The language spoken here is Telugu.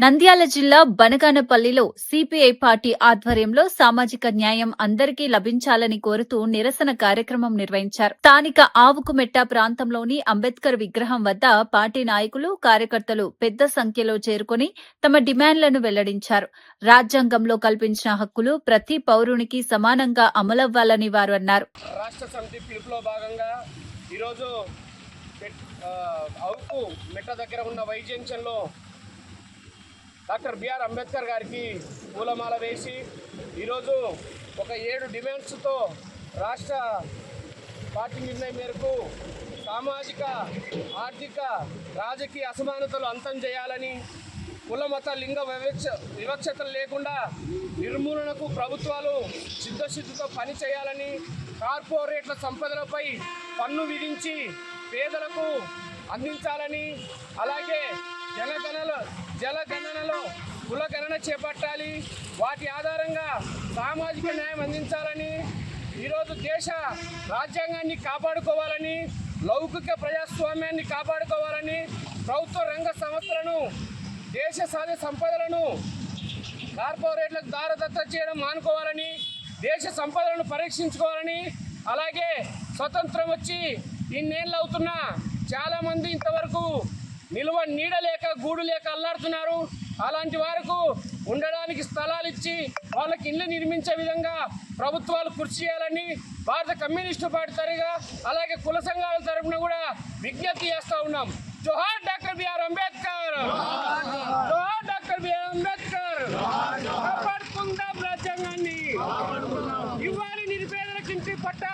నంద్యాల జిల్లా బనగానపల్లిలో సిపిఐ పార్టీ ఆధ్వర్యంలో సామాజిక న్యాయం అందరికీ లభించాలని కోరుతూ నిరసన కార్యక్రమం నిర్వహించారు. స్థానిక ఆవుకుమెట్ట ప్రాంతంలోని అంబేద్కర్ విగ్రహం వద్ద పార్టీ నాయకులు, కార్యకర్తలు పెద్ద సంఖ్యలో చేరుకుని తమ డిమాండ్లను వెల్లడించారు. రాజ్యాంగంలో కల్పించిన హక్కులు ప్రతి పౌరునికి సమానంగా అమలవ్వాలని వారు అన్నారు. రాష్ట్ర సమితి పిలుపులో భాగంగా ఈరోజు అవుకు మెట్ట దగ్గర ఉన్న వై జంక్షన్లో డాక్టర్ బిఆర్ అంబేద్కర్ గారికి పూలమాల వేసి ఈరోజు ఒక 7 డిమాండ్స్తో రాష్ట్ర పార్టీ నిర్ణయం మేరకు సామాజిక, ఆర్థిక, రాజకీయ అసమానతలు అంతం చేయాలని, కుల మత లింగ వివక్షతలు లేకుండా నిర్మూలనకు ప్రభుత్వాలు సిద్ధశుద్ధితో పని చేయాలని, కార్పొరేట్ల సంపదలపై పన్ను విధించి పేదలకు అందించాలని, అలాగే జలగణనలో కులగణన చేపట్టాలి, వాటి ఆధారంగా సామాజిక న్యాయం అందించాలని, ఈరోజు దేశ రాజ్యాంగాన్ని కాపాడుకోవాలని, లౌకిక ప్రజాస్వామ్యాన్ని కాపాడుకోవాలని, ప్రభుత్వ రంగ సంస్థలను, దేశ సహజ సంపదలను కార్పొరేట్లకు దారదత్తం చేయడం మానుకోవాలని, దేశ సంపదలను పరీక్షించుకోవాలని, అలాగే స్వతంత్రం వచ్చి ఇన్నేళ్ళు అవుతున్నా చాలామంది ఇంతవరకు నీడ లేక గూడు లేక అల్లాడుతున్నారు. అలాంటి వారికి ఉండడానికి స్థలాలు ఇచ్చి వాళ్ళకి ఇళ్ళు నిర్మించే విధంగా ప్రభుత్వాలు కృషి చేయాలని భారత కమ్యూనిస్టు పార్టీ తరగా అలాగే కుల సంఘాల తరఫున కూడా విజ్ఞప్తి చేస్తూ ఉన్నాం. జోహార్ డాక్టర్ బిఆర్ అంబేద్కర్, జోహార్ డాక్టర్ బిఆర్ అంబేద్కర్. కాపాడుకుందాం రాజ్యాంగాన్ని, ఇవ్వాలి నిరుపేదలకు ఇంటి పట్టా,